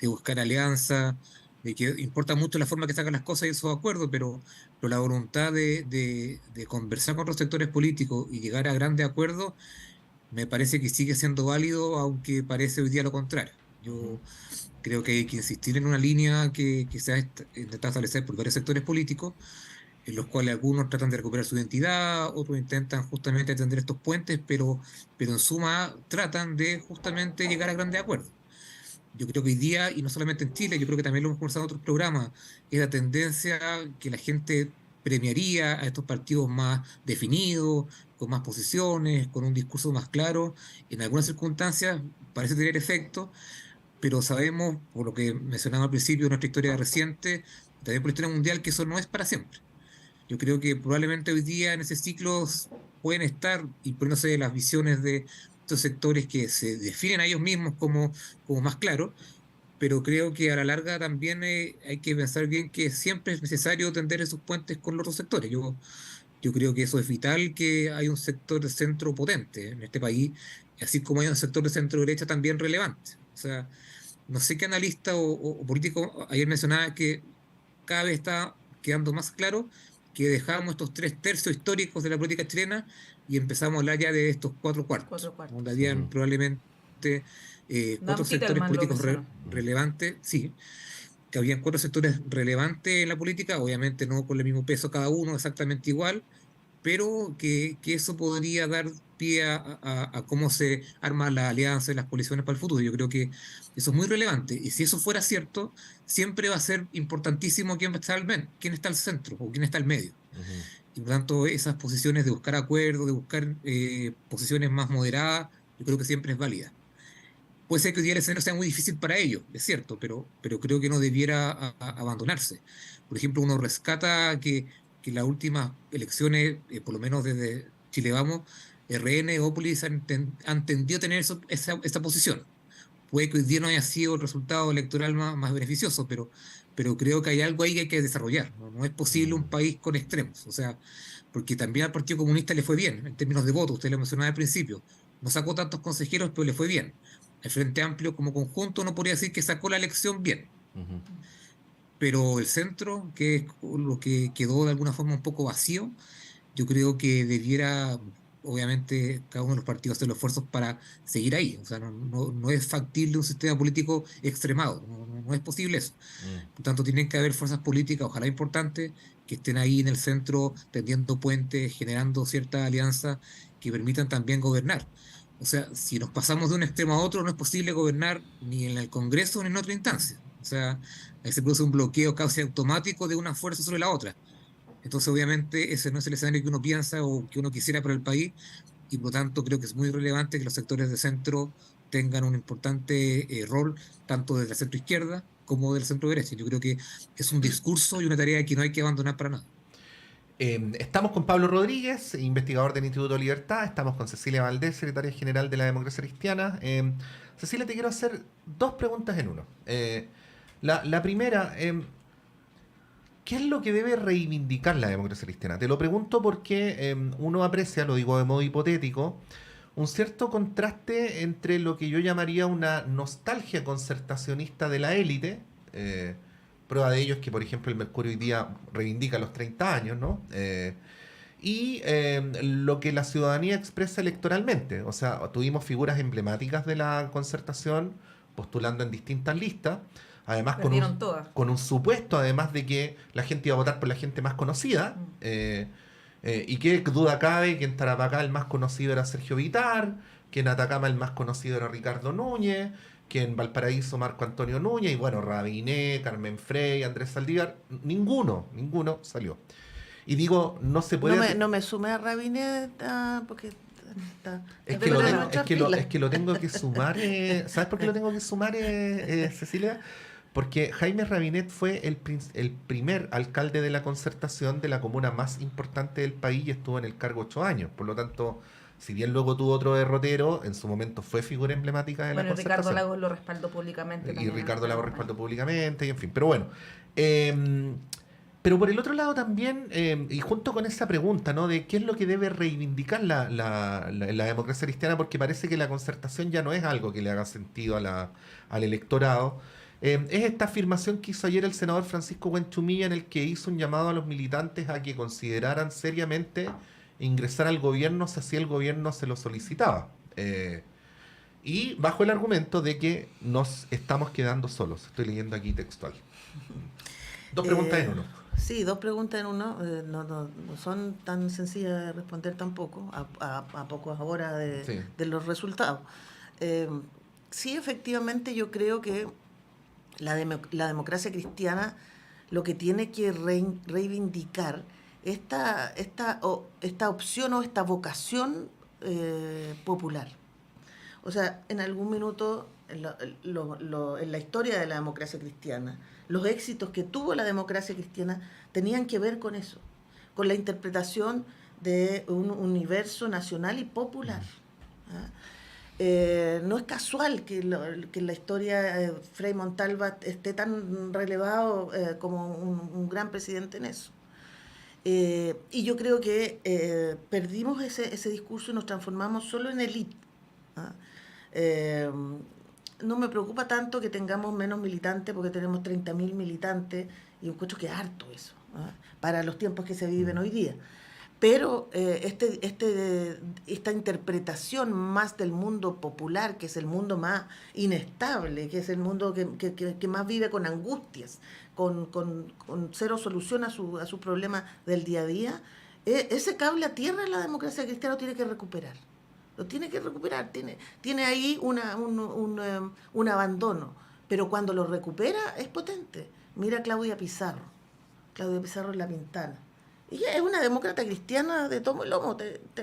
buscar alianzas, de que importa mucho la forma que sacan las cosas y esos acuerdos, pero la voluntad de conversar con otros sectores políticos y llegar a grandes acuerdos, me parece que sigue siendo válido, aunque parece hoy día lo contrario. Yo creo que hay que insistir en una línea que se ha intentado establecer por varios sectores políticos, en los cuales algunos tratan de recuperar su identidad, otros intentan justamente atender estos puentes, pero en suma tratan de justamente llegar a grandes acuerdos. Yo creo que hoy día, y no solamente en Chile, yo creo que también lo hemos conversado en otros programas, es la tendencia que la gente premiaría a estos partidos más definidos, con más posiciones, con un discurso más claro. En algunas circunstancias parece tener efecto, pero sabemos, por lo que mencionaba al principio de nuestra historia reciente, también por la historia mundial, que eso no es para siempre. Yo creo que probablemente hoy día en ese ciclo pueden estar imponiéndose las visiones de estos sectores que se definen a ellos mismos como más claros, pero creo que a la larga también hay que pensar bien que siempre es necesario tender esos puentes con los otros sectores. Yo creo que eso es vital, que hay un sector de centro potente en este país, así como hay un sector de centro derecha también relevante. O sea, no sé qué analista o político ayer mencionaba que cada vez está quedando más claro que dejamos estos 3/3 históricos de la política chilena y empezamos a hablar ya de estos 4/4, donde habían probablemente otros sectores políticos relevantes, sí, que habían 4 sectores relevantes en la política, obviamente no con el mismo peso cada uno, exactamente igual, pero que eso podría dar pie a cómo se arman las alianzas y las coaliciones para el futuro. Yo creo que eso es muy relevante. Y si eso fuera cierto, siempre va a ser importantísimo quién está quién está al centro o quién está al medio. Y por tanto, esas posiciones de buscar acuerdos, de buscar posiciones más moderadas, yo creo que siempre es válida. Puede ser que hoy día el escenario sea muy difícil para ellos, es cierto, pero creo que no debiera abandonarse. Por ejemplo, uno rescata que las últimas elecciones, por lo menos desde Chile Vamos, RN, Ópolis han tendido a tener esa posición. Puede que hoy día no haya sido el resultado electoral más beneficioso, pero creo que hay algo ahí que hay que desarrollar. No es posible un país con extremos, o sea, porque también al Partido Comunista le fue bien, en términos de votos, usted lo mencionaba al principio, no sacó tantos consejeros, pero le fue bien. El Frente Amplio como conjunto no podría decir que sacó la elección bien. Pero el centro, que es lo que quedó de alguna forma un poco vacío, yo creo que debiera, obviamente, cada uno de los partidos hacer los esfuerzos para seguir ahí. O sea, no es factible un sistema político extremado, no es posible eso. Por tanto, tienen que haber fuerzas políticas, ojalá importantes, que estén ahí en el centro, tendiendo puentes, generando ciertas alianzas que permitan también gobernar. O sea, si nos pasamos de un extremo a otro, no es posible gobernar ni en el Congreso ni en otra instancia. O sea, ahí se produce un bloqueo casi automático de una fuerza sobre la otra. Entonces, obviamente, ese no es el escenario que uno piensa o que uno quisiera para el país, y por lo tanto creo que es muy relevante que los sectores de centro tengan un importante rol, tanto desde la centro izquierda como del centro derecha. Yo creo que es un discurso y una tarea que no hay que abandonar para nada. Estamos con Pablo Rodríguez, investigador del Instituto Libertad. Estamos con Cecilia Valdés, secretaria general de la Democracia Cristiana. Cecilia, te quiero hacer 2 preguntas en uno. La primera, ¿qué es lo que debe reivindicar la democracia cristiana? Te lo pregunto porque uno aprecia, lo digo de modo hipotético, un cierto contraste entre lo que yo llamaría una nostalgia concertacionista de la élite. Prueba de ello es que, por ejemplo, el Mercurio hoy día reivindica los 30 años, ¿no? Y lo que la ciudadanía expresa electoralmente. O sea, tuvimos figuras emblemáticas de la concertación postulando en distintas listas. Además, con un supuesto, además de que la gente iba a votar por la gente más conocida. Y qué duda cabe que en Tarapacá el más conocido era Sergio Vittar, que en Atacama el más conocido era Ricardo Núñez, que en Valparaíso Marco Antonio Núñez, y bueno, Rabiné, Carmen Frey, Andrés Saldívar, ninguno salió. Y digo, no se puede... No me sumé a Rabiné porque... Es que lo tengo que sumar. ¿Sabes por qué lo tengo que sumar, Cecilia? Porque Jaime Rabinet fue el primer alcalde de la Concertación de la comuna más importante del país y estuvo en el cargo 8 años. Por lo tanto, si bien luego tuvo otro derrotero, en su momento fue figura emblemática de la Concertación. Ricardo Lagos lo respaldó públicamente. Y Ricardo Lagos respaldó públicamente, y en fin. Pero bueno, pero por el otro lado también, y junto con esa pregunta, ¿no?, de qué es lo que debe reivindicar la democracia cristiana, porque parece que la Concertación ya no es algo que le haga sentido al electorado. Es esta afirmación que hizo ayer el senador Francisco Buenchumilla, en el que hizo un llamado a los militantes a que consideraran seriamente ingresar al gobierno si así el gobierno se lo solicitaba. Y bajo el argumento de que nos estamos quedando solos. Estoy leyendo aquí textual. 2 preguntas en uno. Sí, 2 preguntas en uno. No son tan sencillas de responder tampoco, a pocas horas de los resultados. Sí, efectivamente, yo creo que la democracia cristiana lo que tiene que reivindicar esta opción o esta vocación popular. O sea, en algún minuto en la historia de la democracia cristiana, los éxitos que tuvo la democracia cristiana tenían que ver con eso, con la interpretación de un universo nacional y popular. No es casual que en la historia Frei Montalva esté tan relevado como un gran presidente en eso. Y yo creo que perdimos ese discurso y nos transformamos solo en élite. No me preocupa tanto que tengamos menos militantes, porque tenemos 30.000 militantes y encuentro que es harto eso, para los tiempos que se viven hoy día. Pero esta interpretación más del mundo popular, que es el mundo más inestable, que es el mundo que más vive con angustias, con cero solución a sus problemas del día a día, ese cable a tierra la democracia cristiana lo tiene que recuperar. Lo tiene que recuperar. Tiene ahí un abandono. Pero cuando lo recupera es potente. Mira a Claudia Pizarro. Claudia Pizarro en La Pintana. Ella es una demócrata cristiana de tomo y lomo.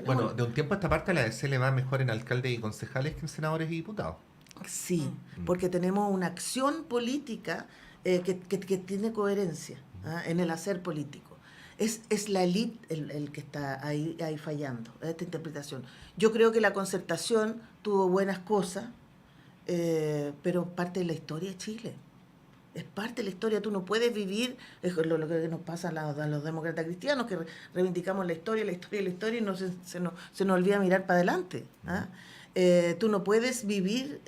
Bueno, de un tiempo a esta parte a la DC le va mejor en alcaldes y concejales que en senadores y diputados. Sí, porque tenemos una acción política que tiene coherencia en el hacer político. Es la élite el que está ahí fallando, esta interpretación. Yo creo que la Concertación tuvo buenas cosas, pero parte de la historia de Chile. Es parte de la historia. Tú no puedes vivir lo que nos pasa a los demócratas cristianos, que reivindicamos la historia y no se nos olvida mirar para adelante. Tú no puedes vivir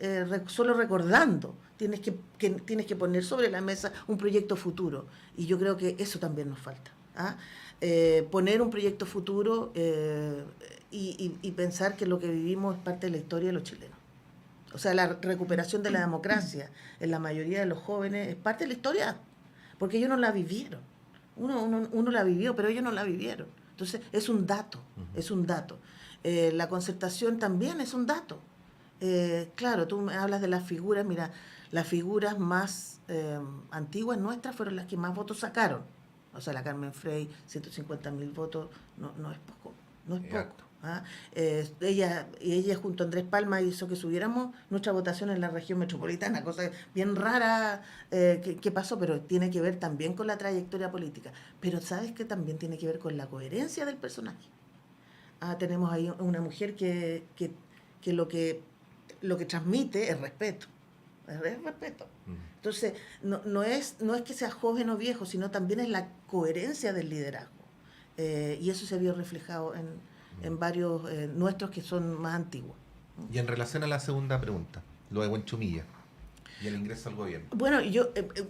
solo recordando. Tienes que poner sobre la mesa un proyecto futuro. Y yo creo que eso también nos falta. Poner un proyecto futuro y pensar que lo que vivimos es parte de la historia de los chilenos. O sea, la recuperación de la democracia en la mayoría de los jóvenes es parte de la historia, porque ellos no la vivieron. Uno la vivió, pero ellos no la vivieron. Entonces, es un dato, es un dato. La Concertación también es un dato. Claro, tú me hablas de las figuras, mira, las figuras más antiguas nuestras fueron las que más votos sacaron. O sea, la Carmen Frey, 150.000 votos, no es poco, no es poco. Ella junto a Andrés Palma hizo que subiéramos nuestra votación en la región metropolitana, cosa bien rara que pasó, pero tiene que ver también con la trayectoria política. Pero sabes que también tiene que ver con la coherencia del personaje. Tenemos ahí una mujer que lo que transmite es respeto. Es respeto. Entonces, no es que sea joven o viejo, sino también es la coherencia del liderazgo. Y eso se vio reflejado en varios nuestros que son más antiguos. Y en relación a la segunda pregunta, lo de Buenchumilla y el ingreso al gobierno. Bueno,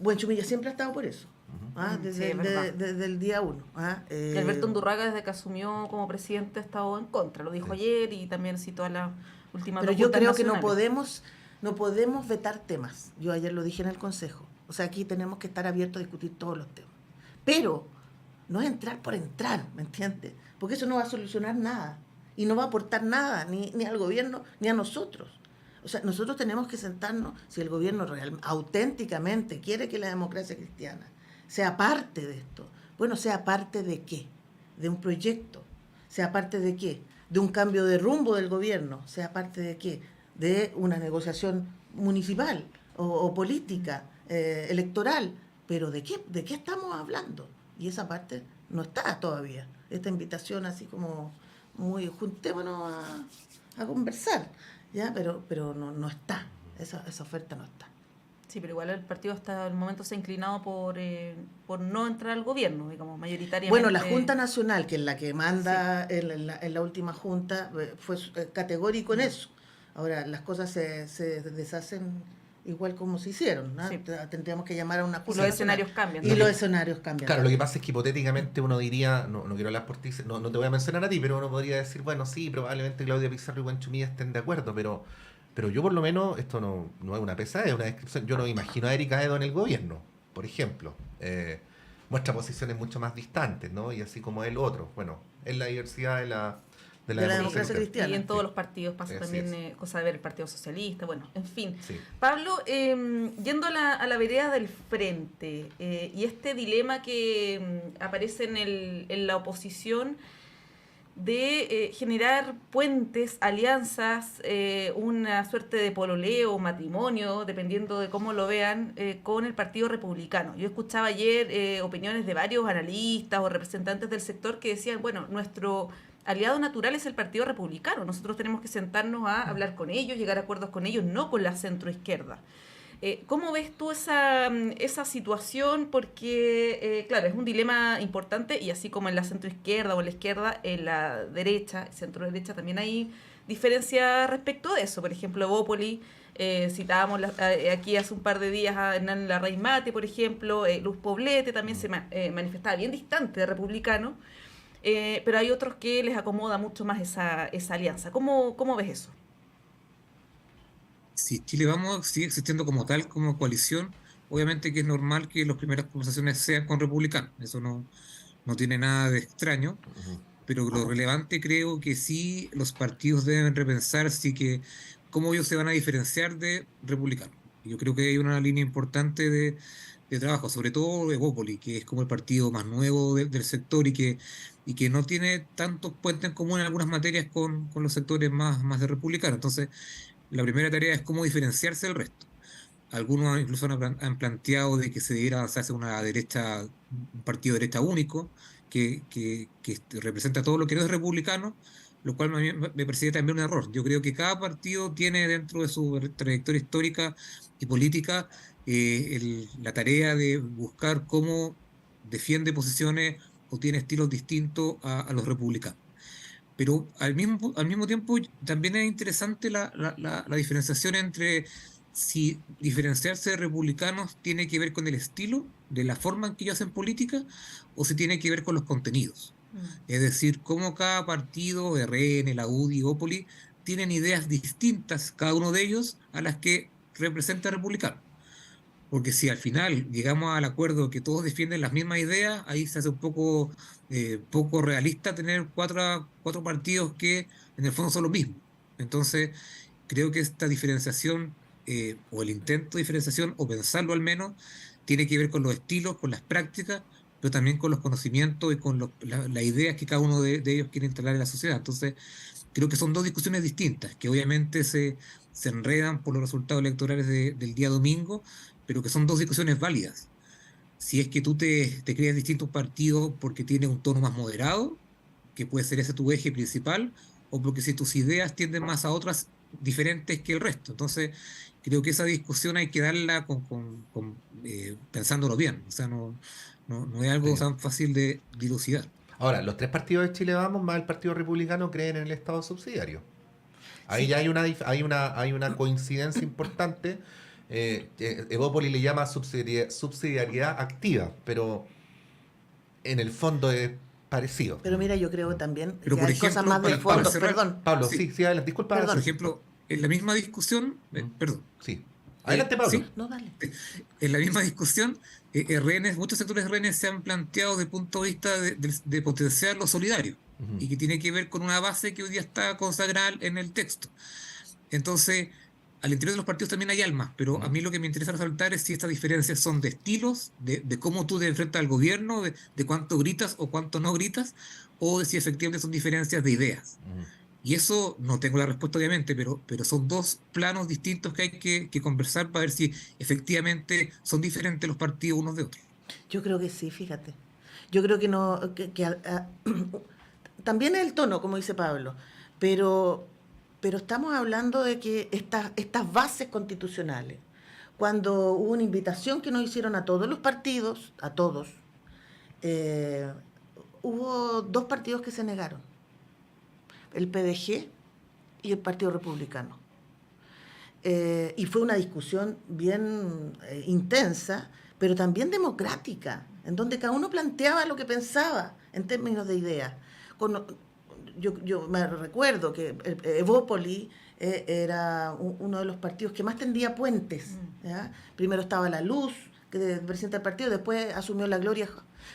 Buenchumilla siempre ha estado por eso, desde el día 1. Alberto Undurraga, desde que asumió como presidente, ha estado en contra. Lo dijo ayer y también citó a la última. Pero yo creo que no podemos vetar temas. Yo ayer lo dije en el Consejo. O sea, aquí tenemos que estar abiertos a discutir todos los temas. Pero no es entrar por entrar, ¿me entiendes? Porque eso no va a solucionar nada. Y no va a aportar nada, ni al gobierno, ni a nosotros. O sea, nosotros tenemos que sentarnos, si el gobierno auténticamente quiere que la democracia cristiana sea parte de esto. Bueno, ¿sea parte de qué? De un proyecto. ¿Sea parte de qué? De un cambio de rumbo del gobierno. ¿Sea parte de qué? De una negociación municipal o política, electoral. Pero ¿de qué estamos hablando? Y esa parte no está todavía. Esta invitación así como muy juntémonos a conversar, ¿ya? Pero no está. Esa oferta no está. Sí, pero igual el partido hasta el momento se ha inclinado por no entrar al gobierno, digamos, mayoritariamente. Bueno, la Junta Nacional, que es la que manda en la última junta, fue categórico en eso. Ahora, las cosas se deshacen igual como se hicieron, ¿no? Sí. Tendríamos que llamar a una junta. Los escenarios cambian. Y los escenarios cambian. Claro, lo que pasa es que hipotéticamente uno diría, no quiero hablar por ti, no te voy a mencionar a ti, pero uno podría decir, bueno, sí, probablemente Claudia Pizarro y Buenchumilla estén de acuerdo, pero yo por lo menos, esto no es una pesada, es una descripción. Yo no imagino a Erika Edo en el gobierno, por ejemplo. Muestra posiciones mucho más distantes, ¿no? Y así como el otro. Bueno, es la diversidad de la democracia cristiana. Y en todos los partidos pasa también cosa de ver el Partido Socialista, bueno, en fin. Sí. Pablo, yendo a la vereda del frente, y este dilema que aparece en la oposición de generar puentes, alianzas, una suerte de pololeo, matrimonio, dependiendo de cómo lo vean, con el Partido Republicano. Yo escuchaba ayer opiniones de varios analistas o representantes del sector que decían, bueno, nuestro aliado natural es el Partido Republicano, nosotros tenemos que sentarnos a hablar con ellos, llegar a acuerdos con ellos, no con la centroizquierda. ¿Cómo ves tú esa situación? Porque, claro, es un dilema importante y así como en la centroizquierda o en la izquierda, en la derecha, centro derecha, también hay diferencias respecto de eso. Por ejemplo, Bópoli, citábamos aquí hace un par de días a Hernán Larraín Mate, por ejemplo, Luz Poblete también se manifestaba bien distante de republicano. pero hay otros que les acomoda mucho más esa alianza. ¿Cómo ves eso? Si Chile Vamos sigue existiendo como tal, como coalición, obviamente que es normal que las primeras conversaciones sean con republicanos. Eso no tiene nada de extraño. Pero lo relevante creo que sí los partidos deben repensar cómo ellos se van a diferenciar de republicanos. Yo creo que hay una línea importante de trabajo, sobre todo de Evópoli, que es como el partido más nuevo del sector y que no tiene tantos puentes en común en algunas materias con los sectores más de republicanos. Entonces, la primera tarea es cómo diferenciarse del resto. Algunos incluso han planteado de que se debiera avanzarse un partido de derecha único, que representa todo lo que no es republicano, lo cual me parecía también un error. Yo creo que cada partido tiene dentro de su trayectoria histórica y política la tarea de buscar cómo defiende posiciones o tiene estilos distintos a los republicanos. Pero al mismo tiempo también es interesante la diferenciación entre si diferenciarse de republicanos tiene que ver con el estilo, de la forma en que ellos hacen política, o si tiene que ver con los contenidos. Es decir, cómo cada partido, RN, la UDI, Opoli, tienen ideas distintas, cada uno de ellos, a las que representa el republicano. Porque si al final llegamos al acuerdo que todos defienden las mismas ideas, ahí se hace un poco realista tener cuatro partidos que en el fondo son lo mismo. Entonces, creo que esta diferenciación, o el intento de diferenciación, o pensarlo al menos, tiene que ver con los estilos, con las prácticas, pero también con los conocimientos y con las ideas que cada uno de ellos quiere instalar en la sociedad. Entonces, creo que son dos discusiones distintas, que obviamente se enredan por los resultados electorales del día domingo, pero que son dos discusiones válidas. Si es que tú te creas distintos partidos porque tienes un tono más moderado, que puede ser ese tu eje principal, o porque si tus ideas tienden más a otras diferentes que el resto. Entonces, creo que esa discusión hay que darla pensándolo bien. O sea, no es algo tan fácil de dilucidar. Ahora, los tres partidos de Chile Vamos más el Partido Republicano creen en el Estado subsidiario. Ahí ya hay una coincidencia importante. Evópoli le llama subsidiariedad activa, pero en el fondo es parecido. Pero mira, yo creo también pero que hay cosas más de fondo. Perdón. Pablo, sí, adelante. Disculpa. Por ejemplo, en la misma discusión, perdón. Sí. Adelante, Pablo. Sí. No, dale. En la misma discusión, muchos sectores RN se han planteado desde el punto de vista de potenciar lo solidario, y que tiene que ver con una base que hoy día está consagrada en el texto. Entonces, al interior de los partidos también hay almas, pero a mí lo que me interesa resaltar es si estas diferencias son de estilos, de cómo tú te enfrentas al gobierno, de cuánto gritas o cuánto no gritas, o de si efectivamente son diferencias de ideas. Y eso no tengo la respuesta, obviamente, pero son dos planos distintos que hay que conversar para ver si efectivamente son diferentes los partidos unos de otros. Yo creo que sí, fíjate. Yo creo que no. También es el tono, como dice Pablo, pero estamos hablando de que estas bases constitucionales, cuando hubo una invitación que nos hicieron a todos los partidos, a todos, hubo dos partidos que se negaron. El PDG y el Partido Republicano. Y fue una discusión bien intensa, pero también democrática, en donde cada uno planteaba lo que pensaba en términos de ideas. Yo me recuerdo que Evópoli era uno de los partidos que más tendía puentes. ¿Ya? Primero estaba La Luz, que presidente del partido, después asumió La Gloria,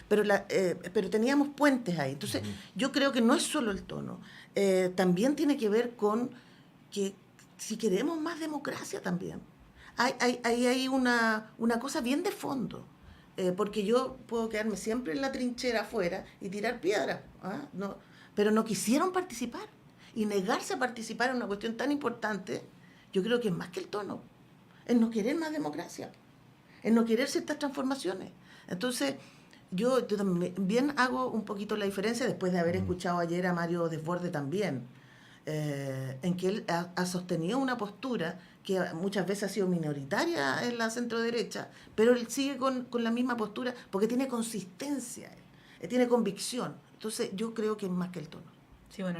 pero teníamos puentes ahí. Entonces, yo creo que no es solo el tono. También tiene que ver con que si queremos más democracia también. Hay una cosa bien de fondo, porque yo puedo quedarme siempre en la trinchera afuera y tirar piedras, no, pero no quisieron participar, y negarse a participar en una cuestión tan importante, yo creo que es más que el tono, es no querer más democracia, es no querer ciertas transformaciones. Entonces, yo también hago un poquito la diferencia después de haber escuchado ayer a Mario Desbordes también, en que él ha sostenido una postura que muchas veces ha sido minoritaria en la centro-derecha, pero él sigue con la misma postura porque tiene consistencia, él tiene convicción. Entonces yo creo que es más que el tono. Sí, bueno,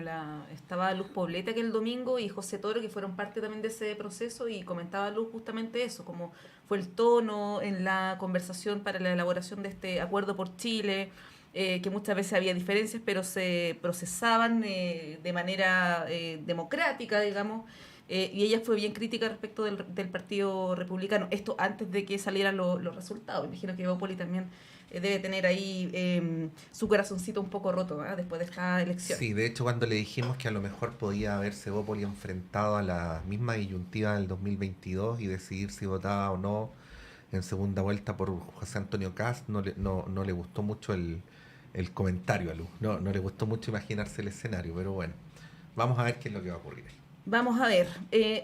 estaba Luz Poblete aquel domingo y José Toro, que fueron parte también de ese proceso, y comentaba Luz justamente eso, como fue el tono en la conversación para la elaboración de este acuerdo por Chile, que muchas veces había diferencias, pero se procesaban de manera democrática, digamos, y ella fue bien crítica respecto del Partido Republicano. Esto antes de que salieran los resultados. Me imagino que Evópoli también debe tener ahí su corazoncito un poco roto, ¿eh? Después de esta elección. Sí, de hecho cuando le dijimos que a lo mejor podía haberse Evópoli enfrentado a la misma disyuntiva del 2022 y decidir si votaba o no en segunda vuelta por José Antonio Kast, no le gustó mucho el comentario a Luz, no le gustó mucho imaginarse el escenario, pero bueno, vamos a ver qué es lo que va a ocurrir ahí. Vamos a ver,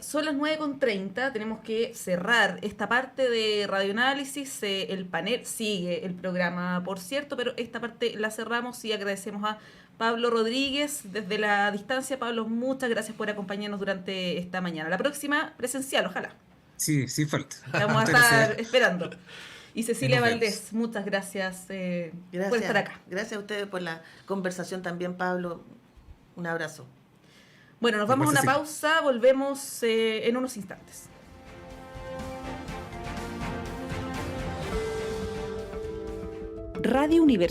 son las 9:30, tenemos que cerrar esta parte de radioanálisis, el panel sigue el programa, por cierto, pero esta parte la cerramos y agradecemos a Pablo Rodríguez desde la distancia. Pablo, muchas gracias por acompañarnos durante esta mañana. La próxima presencial, ojalá. Sí, sin falta. Vamos a Muchas estar gracias. esperando. Y Cecilia Nos vemos. Valdés, muchas gracias, por estar acá. Gracias a ustedes por la conversación también, Pablo. Un abrazo. Bueno, nos vamos a una Igual, pausa, volvemos en unos instantes. Radio Universidad